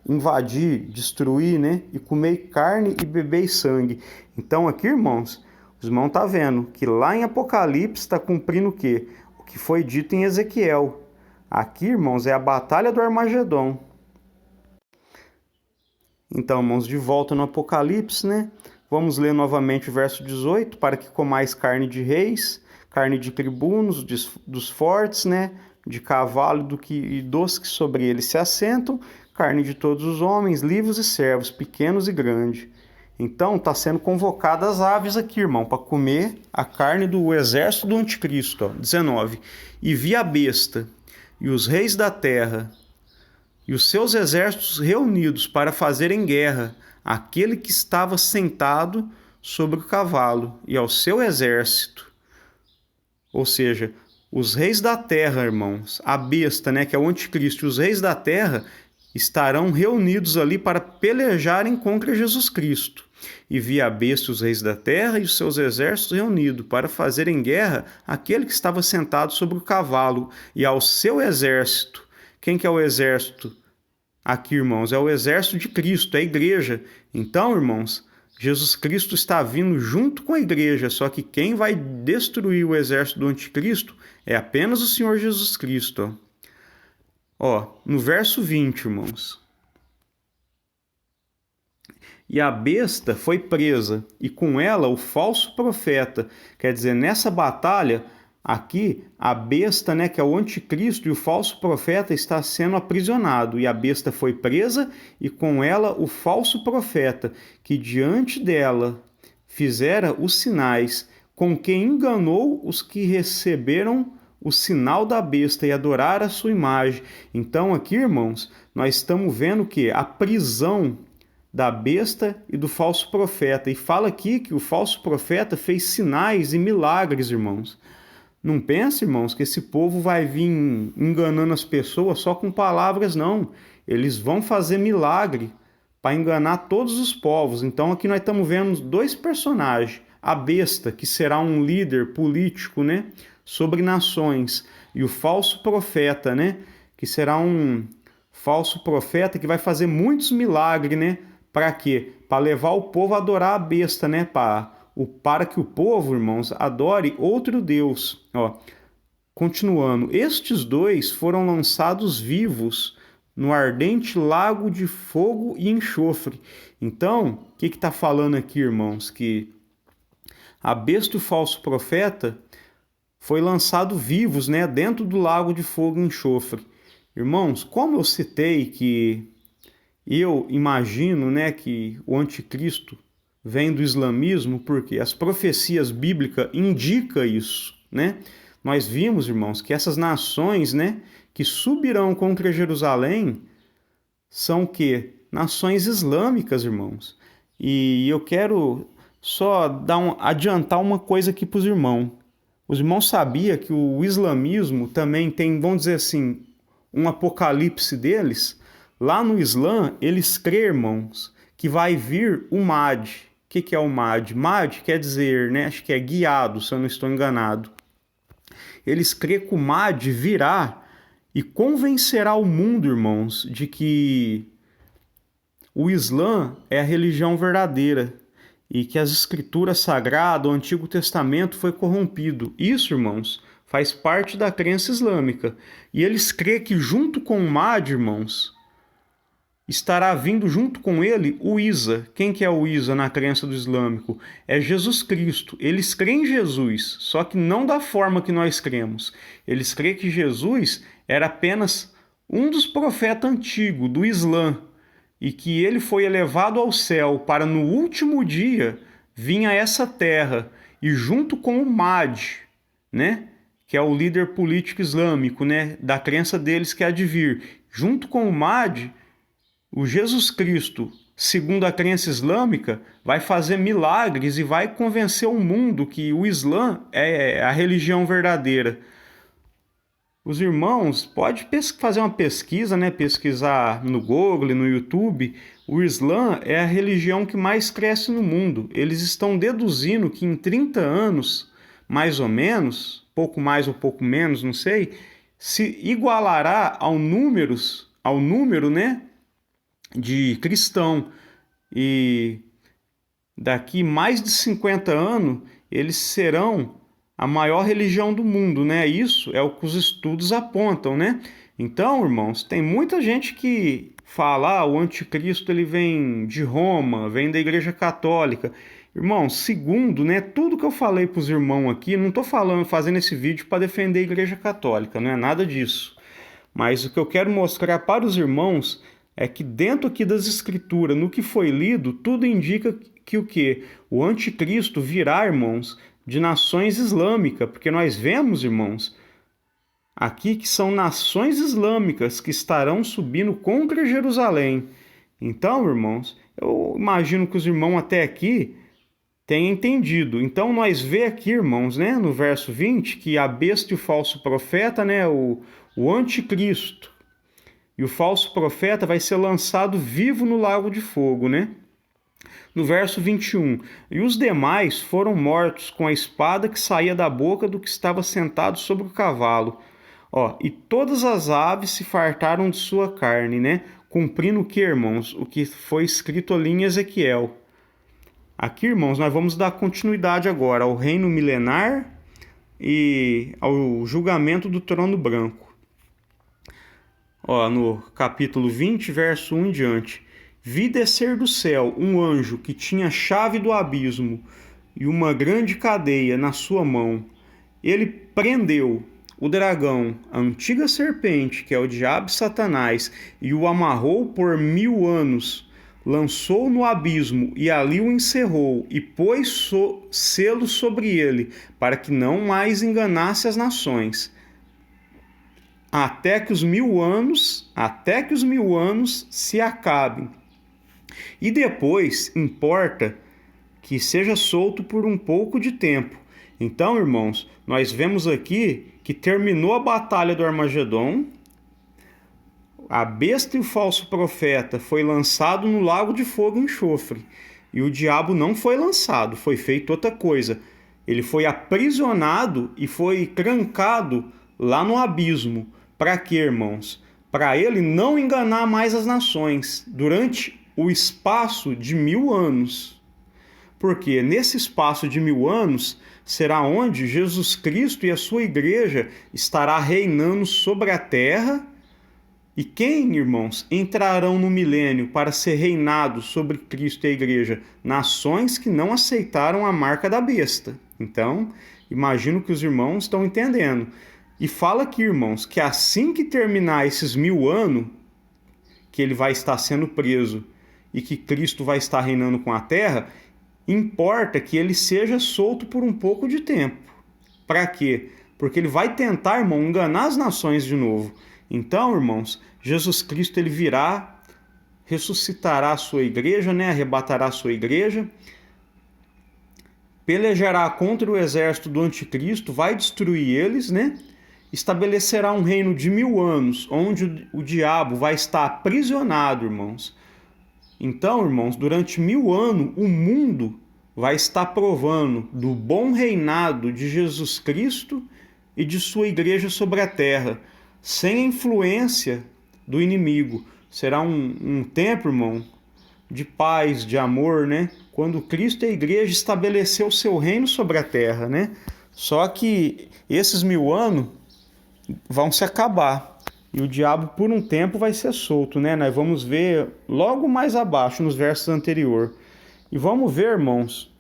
invadir, destruir, né? E comer carne e beber sangue. Então aqui, irmãos, os irmãos estão vendo que lá em Apocalipse está cumprindo o quê? O que foi dito em Ezequiel. Aqui, irmãos, é a batalha do Armagedon. Então, irmãos, de volta no Apocalipse, né? Vamos ler novamente o verso 18. Para que comais carne de reis, carne de tribunos, dos fortes, né? De cavalo e dos que sobre eles se assentam, carne de todos os homens, livres e servos, pequenos e grandes. Então, está sendo convocadas as aves aqui, irmão, para comer a carne do exército do anticristo. Ó. 19. E vi a besta e os reis da terra e os seus exércitos reunidos para fazerem guerra àquele que estava sentado sobre o cavalo e ao seu exército. Ou seja, os reis da terra, irmãos, a besta, né, que é o anticristo, e os reis da terra estarão reunidos ali para pelejarem contra Jesus Cristo. E vi a besta e os reis da terra e os seus exércitos reunidos para fazerem guerra àquele que estava sentado sobre o cavalo e ao seu exército. Quem que é o exército? Aqui, irmãos, é o exército de Cristo, é a igreja. Então, irmãos, Jesus Cristo está vindo junto com a igreja, só que quem vai destruir o exército do anticristo é apenas o Senhor Jesus Cristo. Ó, no verso 20, irmãos. E a besta foi presa, e com ela o falso profeta. Quer dizer, nessa batalha, aqui, a besta, né, que é o anticristo, e o falso profeta está sendo aprisionado. E a besta foi presa, e com ela o falso profeta, que diante dela fizera os sinais, com quem enganou os que receberam o sinal da besta e adorar a sua imagem. Então aqui, irmãos, nós estamos vendo que a prisão da besta e do falso profeta. E fala aqui que o falso profeta fez sinais e milagres, irmãos. Não pense, irmãos, que esse povo vai vir enganando as pessoas só com palavras, não. Eles vão fazer milagre para enganar todos os povos. Então aqui nós estamos vendo dois personagens. A besta, que será um líder político, né, sobre nações, e o falso profeta, né, que será um falso profeta que vai fazer muitos milagres, né? Para quê? Para levar o povo a adorar a besta, né? Para que o povo, irmãos, adore outro Deus. Ó, continuando, estes dois foram lançados vivos no ardente lago de fogo e enxofre. Então, o que está falando aqui, irmãos? Que a besta e o falso profeta foi lançado vivos, né, dentro do lago de fogo e enxofre. Irmãos, como eu citei que eu imagino, né, que o anticristo vem do islamismo, porque as profecias bíblicas indicam isso, né? Nós vimos, irmãos, que essas nações, né, que subirão contra Jerusalém são o quê? Nações islâmicas, irmãos. E eu quero só adiantar uma coisa aqui para os irmãos. Os irmãos sabiam que o islamismo também tem, vamos dizer assim, um apocalipse deles? Lá no Islã, eles creem, irmãos, que vai vir o Mahdi. O que é o Mahdi? Mahdi quer dizer, né, acho que é guiado, se eu não estou enganado. Eles creem que o Mahdi virá e convencerá o mundo, irmãos, de que o Islã é a religião verdadeira e que as escrituras sagradas, o Antigo Testamento foi corrompido. Isso, irmãos, faz parte da crença islâmica. E eles creem que junto com o Mahdi, irmãos, estará vindo junto com ele o Isa. Quem que é o Isa na crença do islâmico? É Jesus Cristo. Eles creem em Jesus, só que não da forma que nós cremos. Eles creem que Jesus era apenas um dos profetas antigos do Islã e que ele foi elevado ao céu para no último dia vir a essa terra e junto com o Mahdi, né, que é o líder político islâmico, né, da crença deles que há de vir, junto com o Mahdi, o Jesus Cristo, segundo a crença islâmica, vai fazer milagres e vai convencer o mundo que o Islã é a religião verdadeira. Os irmãos podem fazer uma pesquisa, né? Pesquisar no Google, no YouTube. O Islã é a religião que mais cresce no mundo. Eles estão deduzindo que em 30 anos, mais ou menos, pouco mais ou pouco menos, não sei, se igualará ao número, né, de cristão. E daqui mais de 50 anos, eles serão a maior religião do mundo, né? Isso é o que os estudos apontam, né? Então, irmãos, tem muita gente que fala, o anticristo ele vem de Roma, vem da Igreja Católica. Irmãos, segundo, né, tudo que eu falei para os irmãos aqui, não estou fazendo esse vídeo para defender a Igreja Católica, não é nada disso. Mas o que eu quero mostrar para os irmãos é que dentro aqui das Escrituras, no que foi lido, tudo indica que o quê? O anticristo virá, irmãos, de nações islâmicas, porque nós vemos, irmãos, aqui que são nações islâmicas que estarão subindo contra Jerusalém. Então, irmãos, eu imagino que os irmãos até aqui tenham entendido. Então, nós vê aqui, irmãos, né, no verso 20, que a besta e o falso profeta, né, o anticristo e o falso profeta vai ser lançado vivo no lago de fogo, né? No verso 21, e os demais foram mortos com a espada que saía da boca do que estava sentado sobre o cavalo. E todas as aves se fartaram de sua carne, né? Cumprindo o que, irmãos? O que foi escrito ali em Ezequiel. Aqui, irmãos, nós vamos dar continuidade agora ao reino milenar e ao julgamento do trono branco. No capítulo 20, verso 1 em diante. Vi descer do céu um anjo que tinha a chave do abismo e uma grande cadeia na sua mão. Ele prendeu o dragão, a antiga serpente, que é o diabo e Satanás, e o amarrou por 1000 anos. Lançou no abismo e ali o encerrou e pôs selo sobre ele, para que não mais enganasse as nações. Até que os 1000 anos se acabem. E depois importa que seja solto por um pouco de tempo. Então, irmãos, nós vemos aqui que terminou a batalha do Armagedon, a besta e o falso profeta foi lançado no lago de fogo e enxofre, e o diabo não foi lançado, foi feito outra coisa. Ele foi aprisionado e foi trancado lá no abismo. Para quê, irmãos? Para ele não enganar mais as nações durante o espaço de 1000 anos. Porque nesse espaço de 1000 anos será onde Jesus Cristo e a sua igreja estará reinando sobre a terra. E quem, irmãos, entrarão no milênio para ser reinado sobre Cristo e a igreja? Nações que não aceitaram a marca da besta. Então, imagino que os irmãos estão entendendo. E fala aqui, irmãos, que assim que terminar esses 1000 anos, que ele vai estar sendo preso e que Cristo vai estar reinando com a terra, importa que ele seja solto por um pouco de tempo. Para quê? Porque ele vai tentar, irmão, enganar as nações de novo. Então, irmãos, Jesus Cristo ele virá, ressuscitará a sua igreja, né? Arrebatará a sua igreja, pelejará contra o exército do anticristo, vai destruir eles, né? Estabelecerá um reino de 1000 anos, onde o diabo vai estar aprisionado, irmãos. Então, irmãos, durante 1000 anos, o mundo vai estar provando do bom reinado de Jesus Cristo e de sua igreja sobre a terra, sem a influência do inimigo. Será um tempo, irmão, de paz, de amor, né? Quando Cristo e a igreja estabeleceu o seu reino sobre a terra, né? Só que esses 1000 anos vão se acabar e o diabo por um tempo vai ser solto, né? Nós vamos ver logo mais abaixo nos versos anteriores. E vamos ver, irmãos,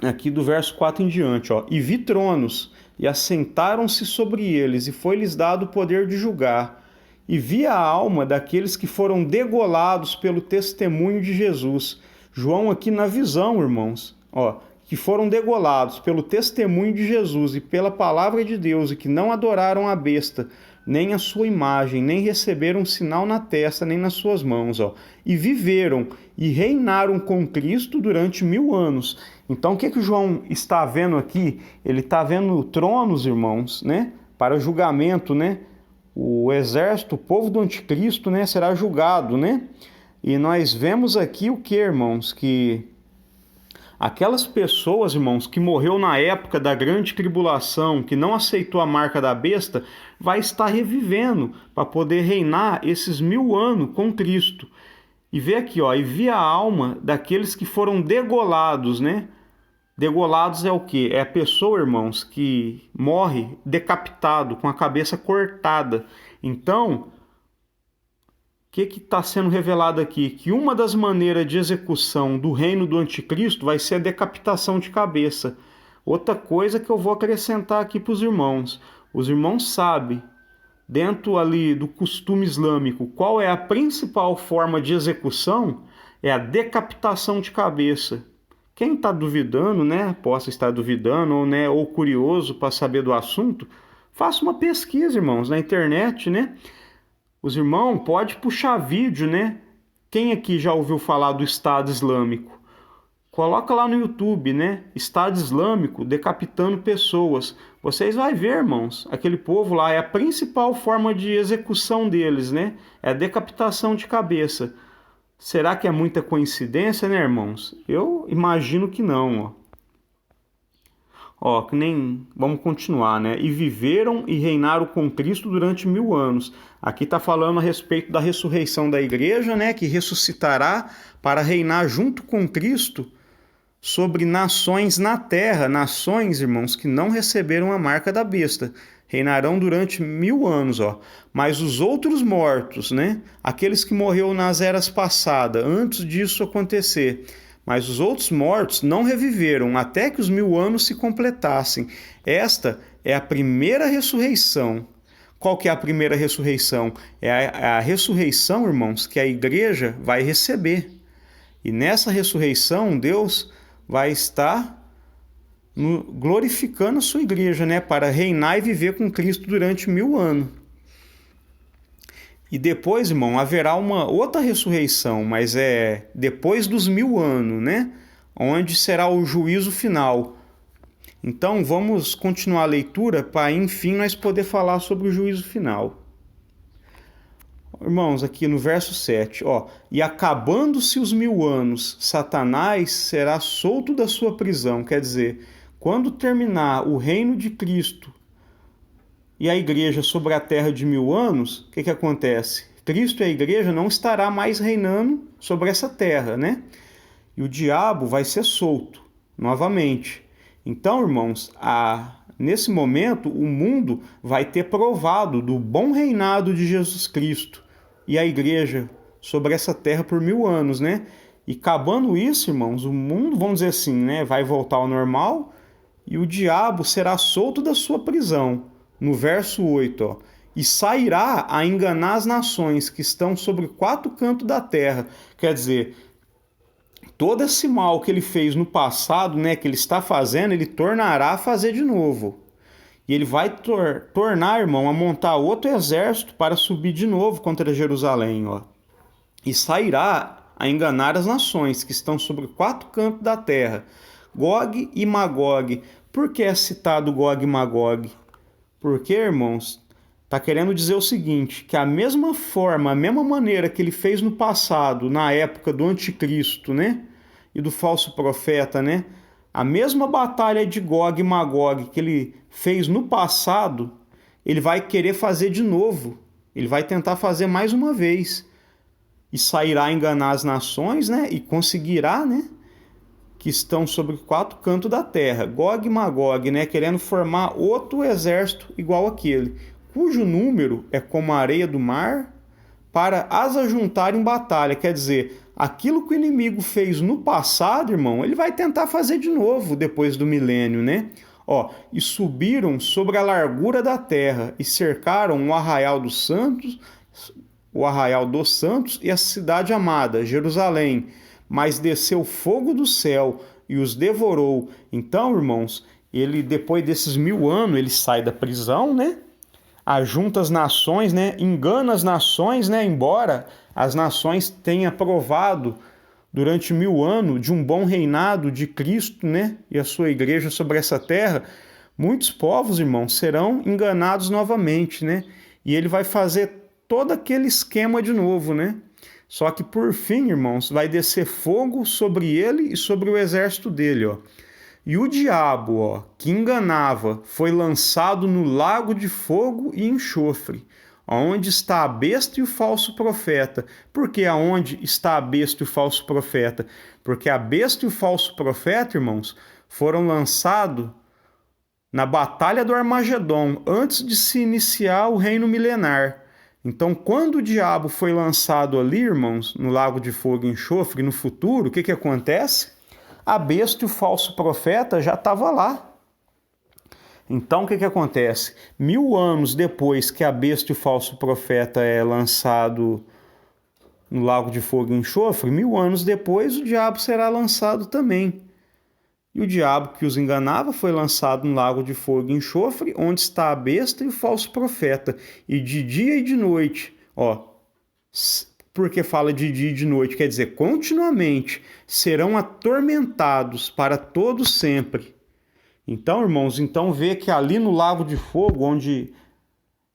aqui do verso 4 em diante, E vi tronos, e assentaram-se sobre eles, e foi-lhes dado o poder de julgar. E vi a alma daqueles que foram degolados pelo testemunho de Jesus. João aqui na visão, irmãos, que foram degolados pelo testemunho de Jesus e pela palavra de Deus, e que não adoraram a besta, nem a sua imagem, nem receberam um sinal na testa, nem nas suas mãos, e viveram e reinaram com Cristo durante 1000 anos. Então, o que João está vendo aqui? Ele está vendo tronos, irmãos, né? Para julgamento, né? O exército, o povo do anticristo, né? Será julgado, né? E nós vemos aqui o que, irmãos? Que Aquelas pessoas, irmãos, que morreu na época da grande tribulação, que não aceitou a marca da besta, vai estar revivendo para poder reinar esses 1000 anos com Cristo. E vê aqui, ó, e vi a alma daqueles que foram degolados, né? Degolados é o quê? É a pessoa, irmãos, que morre decapitado, com a cabeça cortada. Então, o que está sendo revelado aqui? Que uma das maneiras de execução do reino do anticristo vai ser a decapitação de cabeça. Outra coisa que eu vou acrescentar aqui para os irmãos. Os irmãos sabem, dentro ali do costume islâmico, qual é a principal forma de execução? É a decapitação de cabeça. Quem está duvidando, né, possa estar duvidando ou curioso para saber do assunto, faça uma pesquisa, irmãos, na internet, né? Os irmãos podem puxar vídeo, né? Quem aqui já ouviu falar do Estado Islâmico? Coloca lá no YouTube, né? Estado Islâmico decapitando pessoas. Vocês vão ver, irmãos, aquele povo lá é a principal forma de execução deles, né? É a decapitação de cabeça. Será que é muita coincidência, né, irmãos? Eu imagino que não, ó. Que nem... Vamos continuar, né? E viveram e reinaram com Cristo durante 1000 anos. Aqui está falando a respeito da ressurreição da igreja, né? Que ressuscitará para reinar junto com Cristo sobre nações na terra. Nações, irmãos, que não receberam a marca da besta. Reinarão durante 1000 anos, ó. Mas os outros mortos, né? Aqueles que morreram nas eras passadas, antes disso acontecer. Mas os outros mortos não reviveram até que os 1000 anos se completassem. Esta é a primeira ressurreição. Qual que é a primeira ressurreição? É a ressurreição, irmãos, que a igreja vai receber. E nessa ressurreição, Deus vai estar glorificando a sua igreja, né, para reinar e viver com Cristo durante 1000 anos. E depois, irmão, haverá uma outra ressurreição, mas é depois dos 1000 anos, né, onde será o juízo final. Então, vamos continuar a leitura para, enfim, nós poder falar sobre o juízo final. Irmãos, aqui no verso 7, ó, e acabando-se os 1000 anos, Satanás será solto da sua prisão. Quer dizer, quando terminar o reino de Cristo e a igreja sobre a terra de 1000 anos, o que acontece? Cristo e a igreja não estará mais reinando sobre essa terra, né? E o diabo vai ser solto novamente. Então, irmãos, nesse momento o mundo vai ter provado do bom reinado de Jesus Cristo e a igreja sobre essa terra por 1000 anos, né? E acabando isso, irmãos, o mundo, vamos dizer assim, né, vai voltar ao normal e o diabo será solto da sua prisão. No verso 8, ó, e sairá a enganar as nações que estão sobre 4 cantos da terra. Quer dizer, todo esse mal que ele fez no passado, né, que ele está fazendo, ele tornará a fazer de novo. E ele vai tornar, irmão, a montar outro exército para subir de novo contra Jerusalém, ó. E sairá a enganar as nações que estão sobre 4 cantos da terra. Gog e Magog. Por que é citado Gog e Magog? Porque, irmãos, está querendo dizer o seguinte, que a mesma forma, a mesma maneira que ele fez no passado, na época do anticristo, né, e do falso profeta, né, a mesma batalha de Gog e Magog que ele fez no passado, ele vai querer fazer de novo. Ele vai tentar fazer mais uma vez. E sairá a enganar as nações, né, e conseguirá, né, que estão sobre 4 cantos da terra, Gog e Magog, né, querendo formar outro exército igual aquele, cujo número é como a areia do mar, para as ajuntar em batalha. Quer dizer, aquilo que o inimigo fez no passado, irmão, ele vai tentar fazer de novo depois do milênio, né? Ó, e subiram sobre a largura da terra e cercaram o arraial dos santos e a cidade amada, Jerusalém. Mas desceu fogo do céu e os devorou. Então, irmãos, ele, depois desses 1000 anos, ele sai da prisão, né? Ajunta as nações, né? Engana as nações, né? Embora as nações tenham provado durante 1000 anos de um bom reinado de Cristo, né? E a sua igreja sobre essa terra, muitos povos, irmãos, serão enganados novamente, né? E ele vai fazer todo aquele esquema de novo, né? Só que por fim, irmãos, vai descer fogo sobre ele e sobre o exército dele, ó. E o diabo, ó, que enganava, foi lançado no lago de fogo e enxofre, onde está a besta e o falso profeta. Por que aonde está a besta e o falso profeta? Porque a besta e o falso profeta, irmãos, foram lançados na batalha do Armagedon, antes de se iniciar o reino milenar. Então, quando o diabo foi lançado ali, irmãos, no lago de fogo e enxofre, no futuro, o que acontece? A besta e o falso profeta já estavam lá. Então, o que acontece? 1000 anos depois que a besta e o falso profeta é lançado no lago de fogo e enxofre, 1000 anos depois o diabo será lançado também. E o diabo que os enganava foi lançado no lago de fogo e enxofre, onde está a besta e o falso profeta. E de dia e de noite, ó, porque fala de dia e de noite, quer dizer, continuamente serão atormentados para todo sempre. Então, irmãos, vê que ali no lago de fogo, onde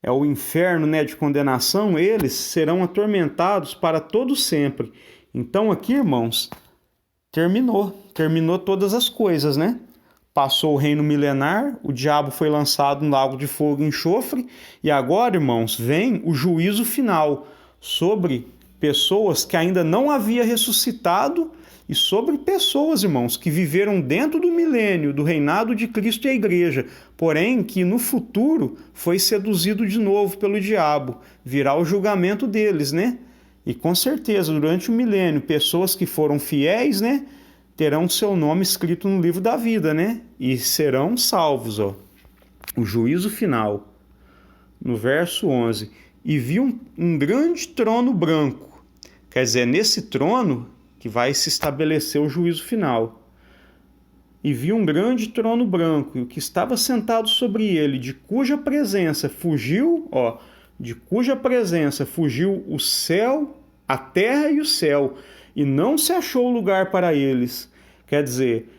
é o inferno, né, de condenação, eles serão atormentados para todo sempre. Então aqui, irmãos, terminou todas as coisas, né? Passou o reino milenar, o diabo foi lançado no lago de fogo e enxofre, e agora, irmãos, vem o juízo final sobre pessoas que ainda não havia ressuscitado e sobre pessoas, irmãos, que viveram dentro do milênio, do reinado de Cristo e a igreja, porém que no futuro foi seduzido de novo pelo diabo, virá o julgamento deles, né? E com certeza, durante o milênio, pessoas que foram fiéis, né, terão seu nome escrito no livro da vida, né? E serão salvos, ó. O juízo final. No verso 11. E vi um grande trono branco. Quer dizer, nesse trono que vai se estabelecer o juízo final. E vi um grande trono branco, e o que estava sentado sobre ele, de cuja presença fugiu o céu, a terra e o céu, e não se achou lugar para eles. Quer dizer,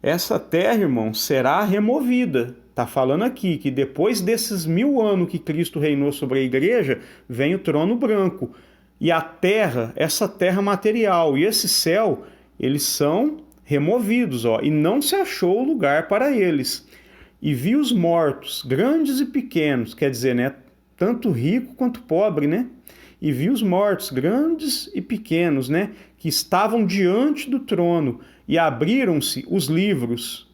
essa terra, irmão, será removida. Está falando aqui que depois desses 1000 anos que Cristo reinou sobre a igreja, vem o trono branco. E a terra, essa terra material e esse céu, eles são removidos, ó, e não se achou lugar para eles. E vi os mortos, grandes e pequenos, quer dizer, né, tanto rico quanto pobre, né? E vi os mortos, grandes e pequenos, né, que estavam diante do trono, e abriram-se os livros.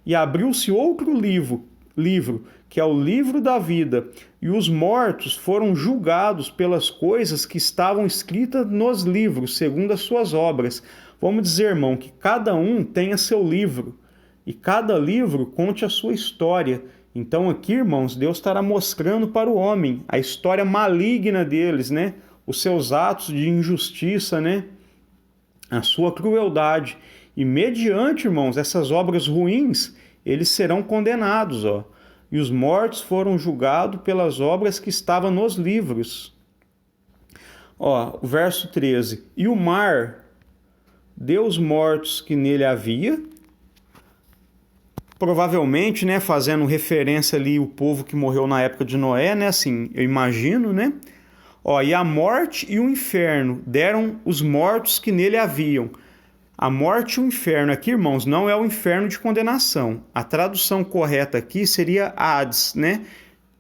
E abriu-se outro livro, que é o livro da vida, e os mortos foram julgados pelas coisas que estavam escritas nos livros, segundo as suas obras. Vamos dizer, irmão, que cada um tenha seu livro, e cada livro conte a sua história. Então aqui, irmãos, Deus estará mostrando para o homem a história maligna deles, né? Os seus atos de injustiça, né? A sua crueldade. E mediante, irmãos, essas obras ruins, eles serão condenados, ó. E os mortos foram julgados pelas obras que estavam nos livros. Ó, o verso 13. E o mar deu os mortos que nele havia, provavelmente, né, fazendo referência ali o povo que morreu na época de Noé, né, assim, eu imagino, né? Ó, e a morte e o inferno deram os mortos que nele haviam. A morte e o inferno aqui, irmãos, não é o inferno de condenação. A tradução correta aqui seria Hades, né?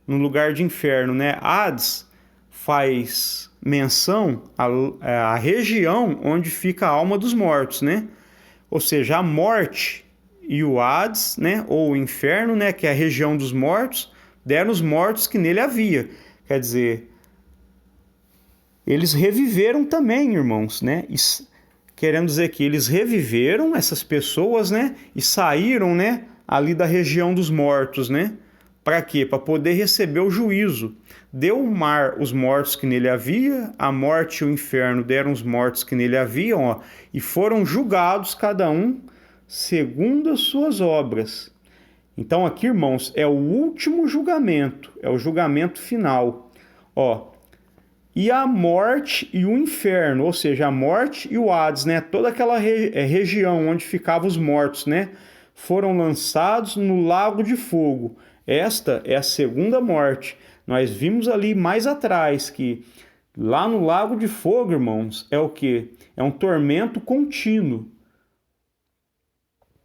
No lugar de inferno, né? Hades faz menção à região onde fica a alma dos mortos, né? Ou seja, a morte e o Hades, né? Ou o inferno, né? Que é a região dos mortos, deram os mortos que nele havia. Quer dizer, eles reviveram também, irmãos, né? Querendo dizer que eles reviveram essas pessoas, né? E saíram, né? Ali da região dos mortos, né? Para quê? Para poder receber o juízo. Deu o mar os mortos que nele havia, a morte e o inferno deram os mortos que nele haviam, ó, e foram julgados cada um segundo as suas obras. Então aqui, irmãos, é o último julgamento, é o julgamento final. Ó, e a morte e o inferno, ou seja, a morte e o Hades, né? Toda aquela região onde ficavam os mortos, né? Foram lançados no lago de fogo. Esta é a segunda morte. Nós vimos ali mais atrás que Lá no lago de fogo, irmãos, é o quê? É um tormento contínuo,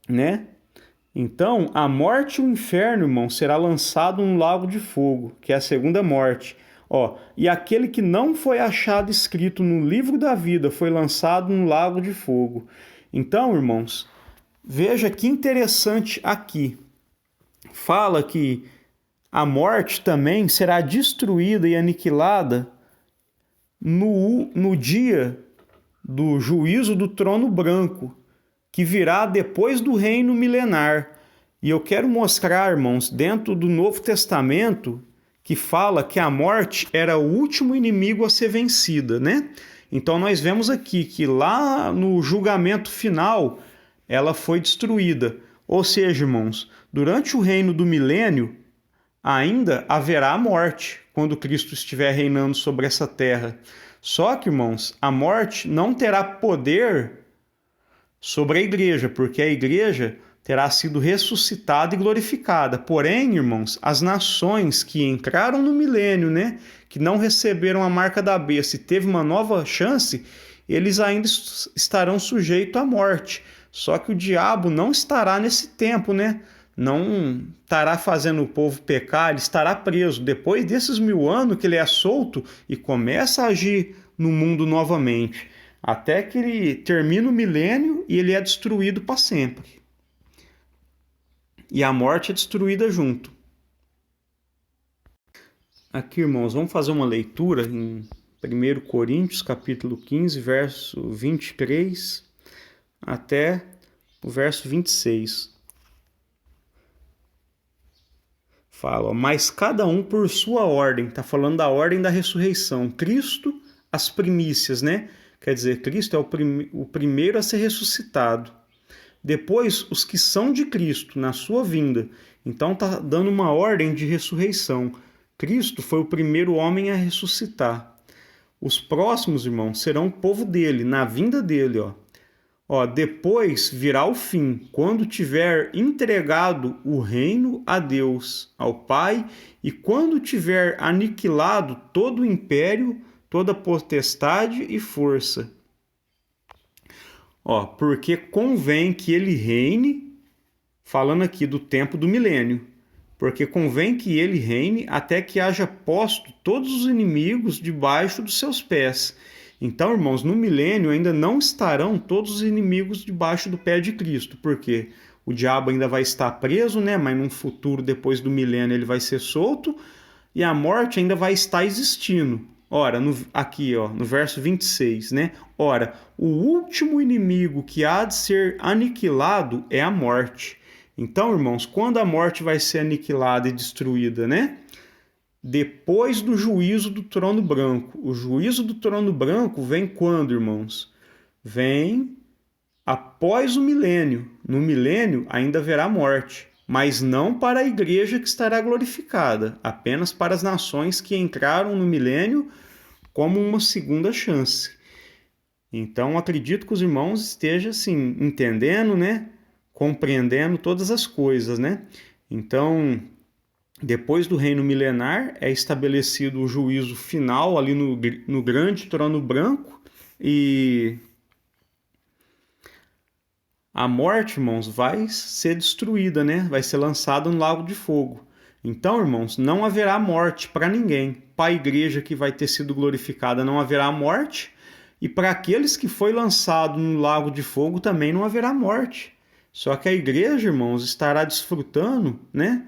né? Então, a morte e o inferno, irmão, será lançado no lago de fogo, que é a segunda morte. Ó, e aquele que não foi achado escrito no livro da vida foi lançado no lago de fogo. Então, irmãos, veja que interessante aqui. Fala que a morte também será destruída e aniquilada no dia do juízo do trono branco, que virá depois do reino milenar. E eu quero mostrar, irmãos, dentro do Novo Testamento, que fala que a morte era o último inimigo a ser vencida, né? Então nós vemos aqui que lá no julgamento final ela foi destruída. Ou seja, irmãos, durante o reino do milênio ainda haverá a morte quando Cristo estiver reinando sobre essa terra. Só que, irmãos, a morte não terá poder sobre a igreja, porque a igreja terá sido ressuscitada e glorificada. Porém, irmãos, as nações que entraram no milênio, né, que não receberam a marca da besta e teve uma nova chance, eles ainda estarão sujeitos à morte. Só que o diabo não estará nesse tempo, né? Não estará fazendo o povo pecar, ele estará preso. Depois desses 1000 anos que ele é solto e começa a agir no mundo novamente, até que ele termina o milênio e ele é destruído para sempre. E a morte é destruída junto. Aqui, irmãos, vamos fazer uma leitura em 1 Coríntios, capítulo 15, verso 23 até o verso 26. Fala, mas cada um por sua ordem. Está falando da ordem da ressurreição. Cristo, as primícias, né? Quer dizer, Cristo é o primeiro a ser ressuscitado. Depois, os que são de Cristo na sua vinda. Então, está dando uma ordem de ressurreição. Cristo foi o primeiro homem a ressuscitar. Os próximos, irmãos, serão o povo dele, na vinda dele. Depois virá o fim, quando tiver entregado o reino a Deus, ao Pai, e quando tiver aniquilado todo o império, toda potestade e força. Porque convém que ele reine, falando aqui do tempo do milênio, porque convém que ele reine até que haja posto todos os inimigos debaixo dos seus pés. Então, irmãos, no milênio ainda não estarão todos os inimigos debaixo do pé de Cristo, porque o diabo ainda vai estar preso, né? Mas num futuro, depois do milênio, ele vai ser solto e a morte ainda vai estar existindo. Ora, aqui, no verso 26, né? Ora, o último inimigo que há de ser aniquilado é a morte. Então, irmãos, quando a morte vai ser aniquilada e destruída, né? Depois do juízo do trono branco. O juízo do trono branco vem quando, irmãos? Vem após o milênio. No milênio ainda haverá morte, mas não para a igreja que estará glorificada, apenas para as nações que entraram no milênio como uma segunda chance. Então, acredito que os irmãos estejam, assim, entendendo, né? Compreendendo todas as coisas, né? Então, depois do reino milenar, é estabelecido o juízo final ali no grande trono branco e a morte, irmãos, vai ser destruída, né? Vai ser lançada no lago de fogo. Então, irmãos, não haverá morte para ninguém. Para a igreja que vai ter sido glorificada não haverá morte e para aqueles que foi lançado no lago de fogo também não haverá morte. Só que a igreja, irmãos, estará desfrutando, né,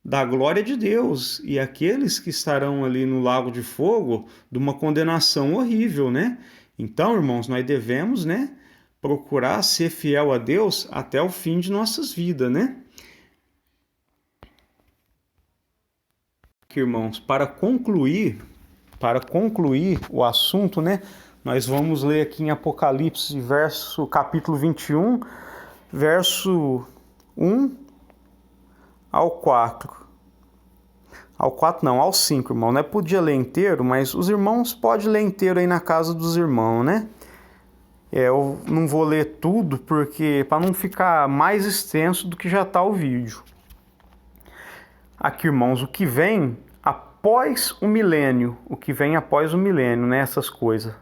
da glória de Deus, e aqueles que estarão ali no lago de fogo, de uma condenação horrível, né? Então, irmãos, nós devemos, né, procurar ser fiel a Deus até o fim de nossas vidas, né? Aqui, irmãos, para concluir o assunto, né, nós vamos ler aqui em Apocalipse, capítulo 21, verso 1 ao 4. Ao 5, irmão. Não é podia ler inteiro, mas os irmãos podem ler inteiro aí na casa dos irmãos, né? Eu não vou ler tudo, porque para não ficar mais extenso do que já está o vídeo. Aqui, irmãos, o que vem após após o milênio, o que vem após o milênio, né? Essas coisas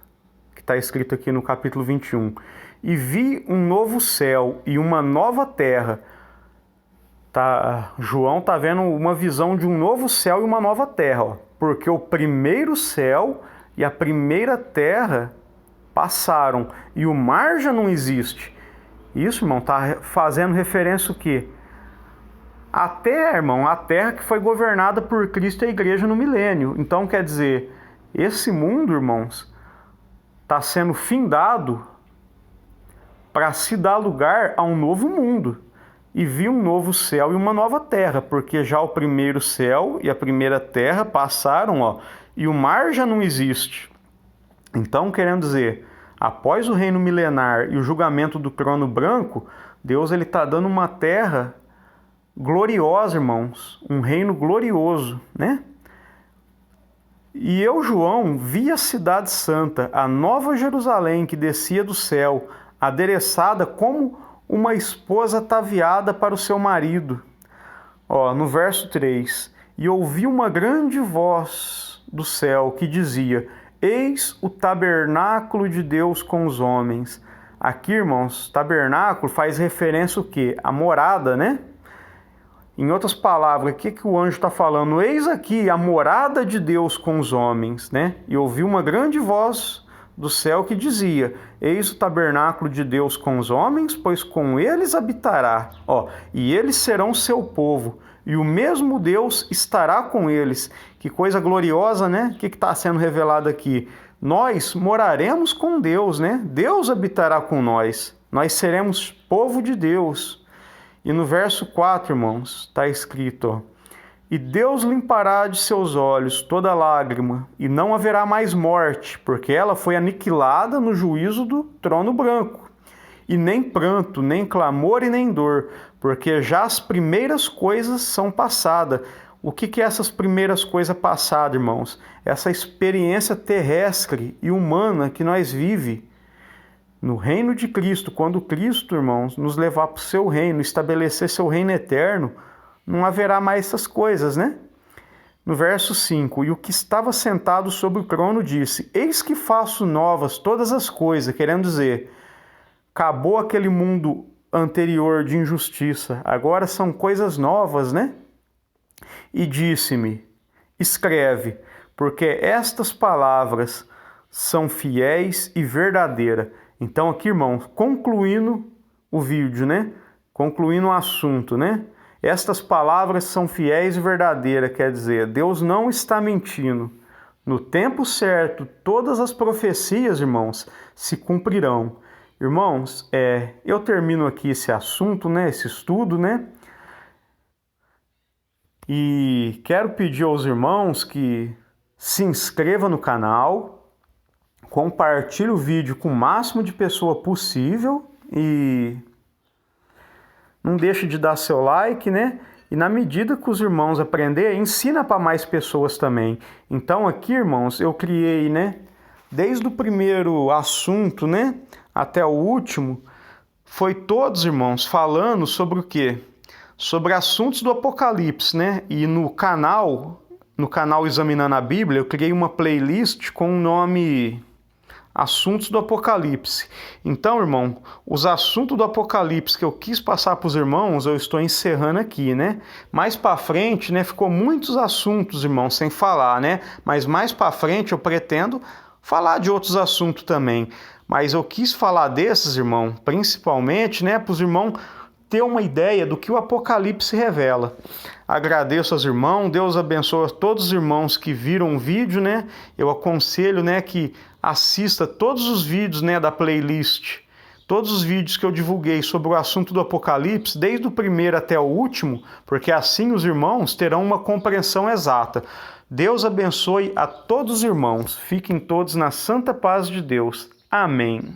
que está escrito aqui no capítulo 21. E vi um novo céu e uma nova terra. João está vendo uma visão de um novo céu e uma nova terra, ó, porque o primeiro céu e a primeira terra passaram e o mar já não existe. Isso, irmão, está fazendo referência o quê? A terra, irmão, a terra que foi governada por Cristo e a igreja no milênio. Então, quer dizer, esse mundo, irmãos, está sendo findado para se dar lugar a um novo mundo. E vi um novo céu e uma nova terra, porque já o primeiro céu e a primeira terra passaram, ó, e o mar já não existe. Então, querendo dizer, após o reino milenar e o julgamento do trono branco, Deus está dando uma terra gloriosa, irmãos, um reino glorioso, né? E eu, João, vi a cidade santa, a nova Jerusalém que descia do céu, adereçada como uma esposa ataviada para o seu marido. Ó, no verso 3, e ouvi uma grande voz do céu que dizia: eis o tabernáculo de Deus com os homens. Aqui, irmãos, tabernáculo faz referência ao quê? A morada, né? Em outras palavras, o que o anjo está falando? Eis aqui a morada de Deus com os homens, né? E ouvi uma grande voz do céu que dizia: eis o tabernáculo de Deus com os homens, pois com eles habitará, ó, e eles serão seu povo, e o mesmo Deus estará com eles. Que coisa gloriosa, né? O que está sendo revelado aqui? Nós moraremos com Deus, né? Deus habitará com nós. Nós seremos povo de Deus. E no verso 4, irmãos, está escrito, ó, e Deus limpará de seus olhos toda lágrima, e não haverá mais morte, porque ela foi aniquilada no juízo do trono branco. E nem pranto, nem clamor e nem dor, porque já as primeiras coisas são passadas. O que é essas primeiras coisas passadas, irmãos? Essa experiência terrestre e humana que nós vivemos no reino de Cristo. Quando Cristo, irmãos, nos levar para o seu reino, estabelecer seu reino eterno, não haverá mais essas coisas, né? No verso 5, e o que estava sentado sobre o trono disse: eis que faço novas todas as coisas, querendo dizer, acabou aquele mundo anterior de injustiça, agora são coisas novas, né? E disse-me: escreve, porque estas palavras são fiéis e verdadeiras. Então aqui, irmãos, concluindo o vídeo, né? Concluindo o assunto, né? Estas palavras são fiéis e verdadeiras, quer dizer, Deus não está mentindo. No tempo certo, todas as profecias, irmãos, se cumprirão. Irmãos, eu termino aqui esse assunto, né? Esse estudo, né? E quero pedir aos irmãos que se inscrevam no canal, compartilhe o vídeo com o máximo de pessoa possível e não deixe de dar seu like, né? E na medida que os irmãos aprenderem, ensina para mais pessoas também. Então aqui, irmãos, eu criei, né? Desde o primeiro assunto, né? Até o último, foi todos, irmãos, falando sobre o quê? Sobre assuntos do Apocalipse, né? E no canal Examinando a Bíblia, eu criei uma playlist com o nome Assuntos do Apocalipse. Então, irmão, os assuntos do Apocalipse que eu quis passar para os irmãos, eu estou encerrando aqui, né? Mais para frente, né, ficou muitos assuntos, irmãos, sem falar, né? Mas mais para frente eu pretendo falar de outros assuntos também. Mas eu quis falar desses, irmão, principalmente, né, para os irmãos ter uma ideia do que o Apocalipse revela. Agradeço aos irmãos, Deus abençoe a todos os irmãos que viram o vídeo, né? Eu aconselho, né, que assista todos os vídeos, né, da playlist, todos os vídeos que eu divulguei sobre o assunto do Apocalipse, desde o primeiro até o último, porque assim os irmãos terão uma compreensão exata. Deus abençoe a todos os irmãos. Fiquem todos na santa paz de Deus. Amém.